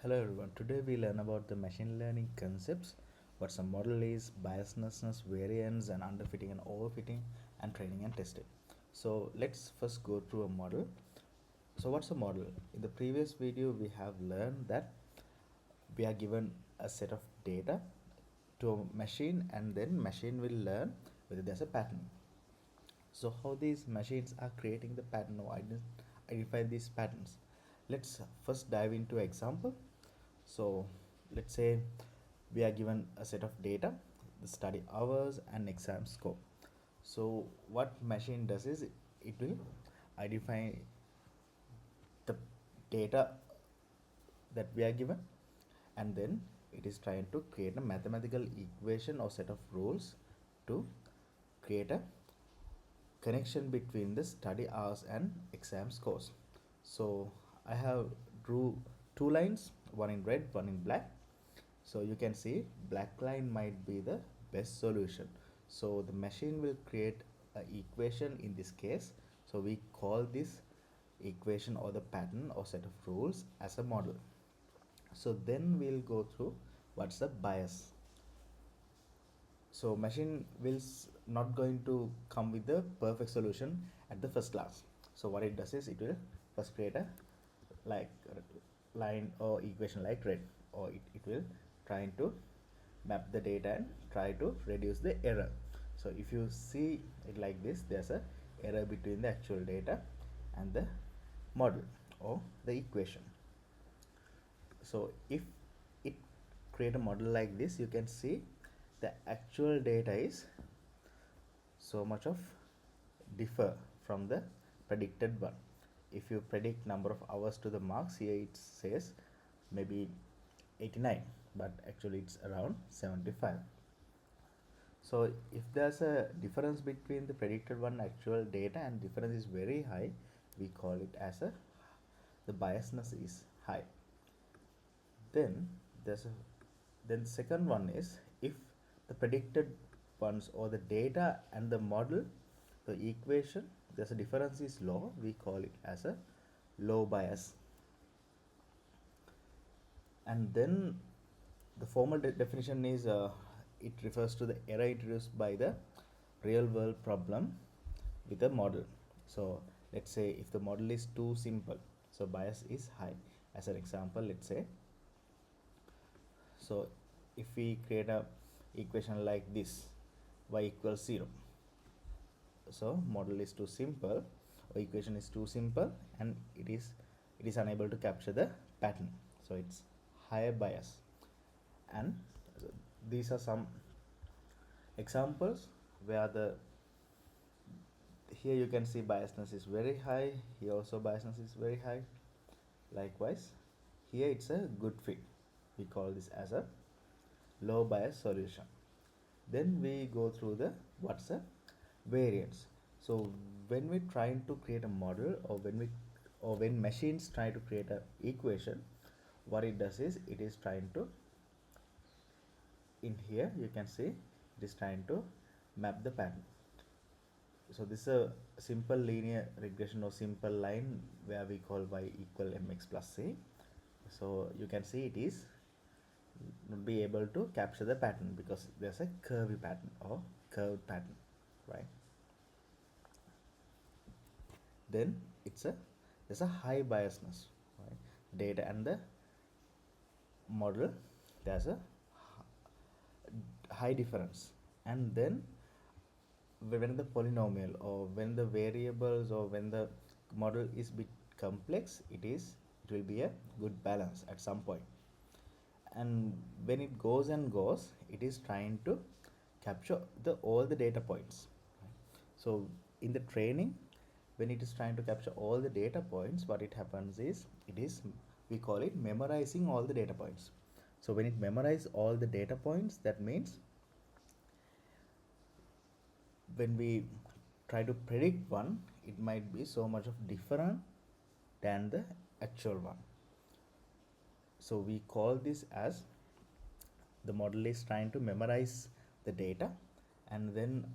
Hello everyone. Today we learn about the machine learning concepts, what a model is, biasness, variance, and underfitting and overfitting, and training and testing. So let's first go through a model. So what's a model? In the previous video we have learned that we are given a set of data to a machine and then machine will learn whether there's a pattern. So how these machines are creating the pattern or identify these patterns. Let's first dive into example. So let's say we are given a set of data, the study hours and exam score. So what machine does is it will identify the data that we are given, and then it is trying to create a mathematical equation or set of rules to create a connection between the study hours and exam scores. So I have drew two lines, one in red, one in black. So you can see black line might be the best solution. So the machine will create an equation in this case. So we call this equation or the pattern or set of rules as a model. So then we'll go through what's the bias. So machine will not going to come with the perfect solution at the first glance. So what it does is it will first create a like line or equation like red, or it will trying to map the data and try to reduce the error. So if you see it like this, there's a error between the actual data and the model or the equation. So if it create a model like this, you can see the actual data is so much of differ from the predicted one. If you predict number of hours to the marks, here it says maybe 89, but actually it's around 75. So if there's a difference between the predicted one actual data and difference is very high, we call it as a the biasness is high. Then there's a then second one is if the predicted ones or the data and the model, the equation, there's a difference is low, we call it as a low bias. And then the formal definition is it refers to the error introduced by the real world problem with a model. So let's say if the model is too simple, so bias is high. As an example, let's say, so if we create a equation like this, y equals 0, so model is too simple or equation is too simple and it is unable to capture the pattern, so it's higher bias. And these are some examples where the here you can see biasness is very high, here also biasness is very high. Likewise here it's a good fit, we call this as a low bias solution. Then we go through the what's a variance. So when we're trying to create a model, or when machines try to create a equation, what it does is it is trying to, in here you can see it is trying to map the pattern. So this is a simple linear regression or simple line where we call y equal mx plus c. So you can see it is not be able to capture the pattern because there's a curvy pattern or curved pattern, right? Then there's a high biasness, right? Data and the model, there's a high difference. And then when the polynomial or when the variables or when the model is bit complex, it will be a good balance at some point. And when it goes and goes, it is trying to capture all the data points. So in the training, when it is trying to capture all the data points, what it happens is we call it memorizing all the data points. So when it memorizes all the data points, that means when we try to predict one, it might be so much of different than the actual one. So we call this as the model is trying to memorize the data, and then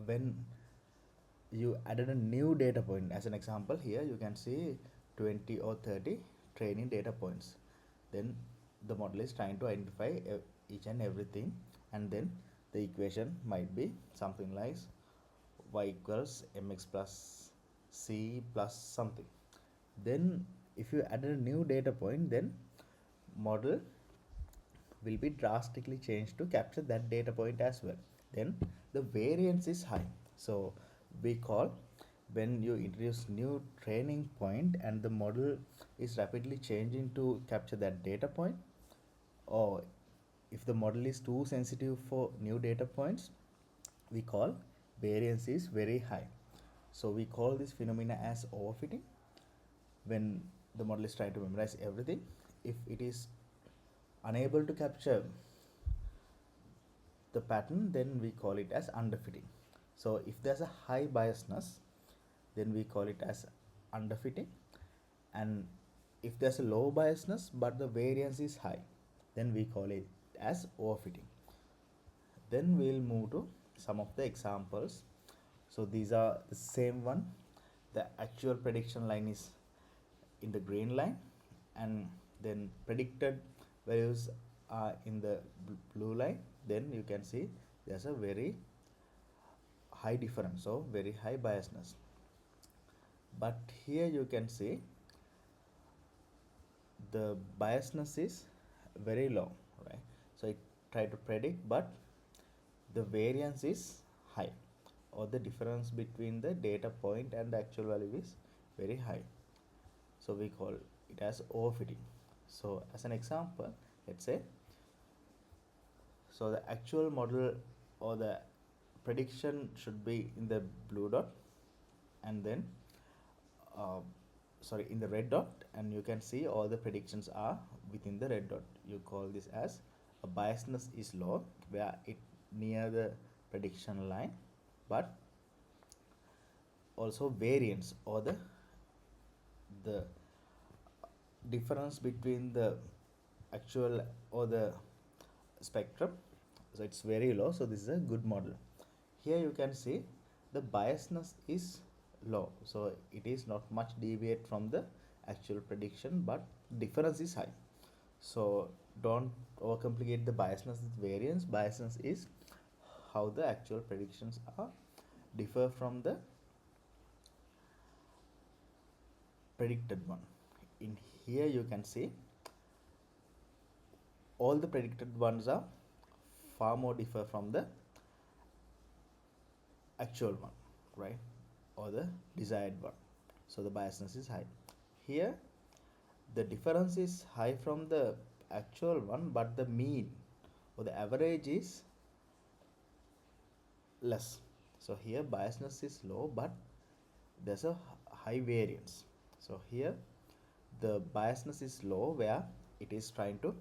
when you added a new data point, as an example here you can see 20 or 30 training data points, then the model is trying to identify each and everything, and then the equation might be something like y equals mx plus c plus something. Then if you add a new data point, then model will be drastically changed to capture that data point as well. Then the variance is high. So we call, when you introduce new training point and the model is rapidly changing to capture that data point, or if the model is too sensitive for new data points, we call variance is very high. So we call this phenomena as overfitting. When the model is trying to memorize everything, if it is unable to capture the pattern, then we call it as underfitting. So if there's a high biasness, then we call it as underfitting. And if there's a low biasness but the variance is high, then we call it as overfitting. Then we'll move to some of the examples. So these are the same one. The actual prediction line is in the green line, and then predicted values are in the blue line. Then you can see there's a very high difference, so very high biasness. But here you can see the biasness is very low, right? So it try to predict, but the variance is high, or the difference between the data point and the actual value is very high. So we call it as overfitting. So as an example, let's say, so the actual model or the prediction should be in the blue dot, and then uh, sorry, in the red dot, and you can see all the predictions are within the red dot. You call this as a biasness is low, where it near the prediction line, but also variance, or the difference between the actual or the spectrum, so it's very low. So this is a good model. Here you can see the biasness is low, so it is not much deviate from the actual prediction, but difference is high. So don't overcomplicate the biasness with variance. Biasness is how the actual predictions are differ from the predicted one. In here you can see all the predicted ones are far more differ from the actual one, right, or the desired one. So the biasness is high. Here the difference is high from the actual one, but the mean or the average is less. So here biasness is low, but there's a high variance. So here the biasness is low, where it is trying to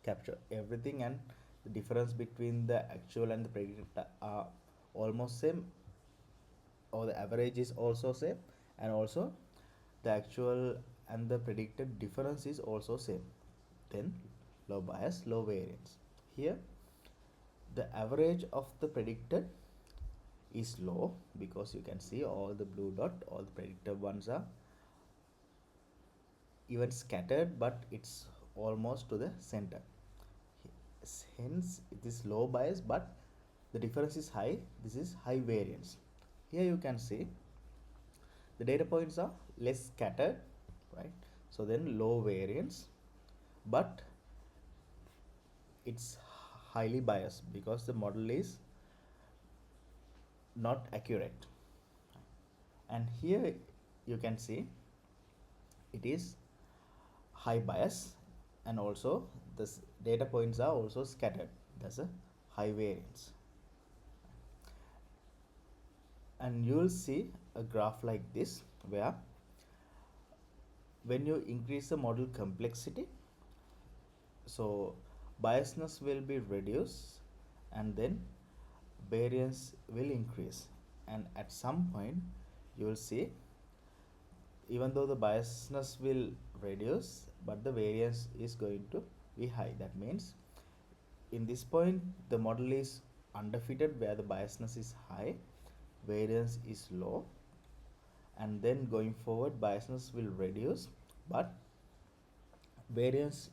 capture everything, and the difference between the actual and the predicted are almost same, or the average is also same, and also the actual and the predicted difference is also same. Then low bias, low variance. Here the average of the predicted is low, because you can see all the blue dot, all the predicted ones are even scattered, but it's almost to the center. Hence it is low bias, but the difference is high. This is high variance. Here you can see the data points are less scattered, right? So then low variance, but it's highly biased because the model is not accurate. And here you can see it is high bias, and also the data points are also scattered. That's a high variance. And you will see a graph like this, where when you increase the model complexity, so biasness will be reduced, and then variance will increase. And at some point you will see, even though the biasness will reduce, but the variance is going to be high. That means in this point the model is underfitted, where the biasness is high, variance is low, and then going forward biasness will reduce, but variance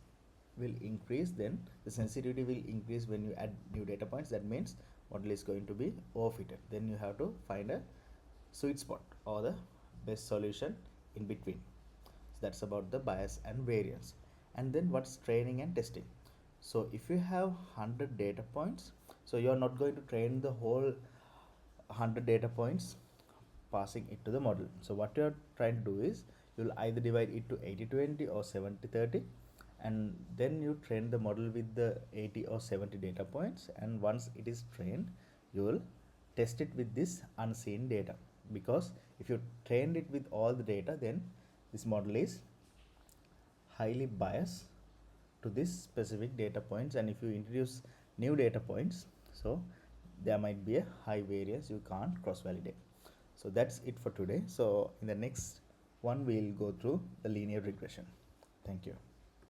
will increase, then the sensitivity will increase when you add new data points. That means model is going to be overfitted. Then you have to find a sweet spot or the best solution in between. So that's about the bias and variance. And then what's training and testing? So if you have 100 data points, so you're not going to train the whole 100 data points passing it to the model. So what you're trying to do is you'll either divide it to 80-20 or 70-30, and then you train the model with the 80 or 70 data points, and once it is trained you will test it with this unseen data, because if you trained it with all the data, then this model is highly biased to this specific data points, and if you introduce new data points, so there might be a high variance, you can't cross validate. So that's it for today. So in the next one we'll go through the linear regression. Thank you.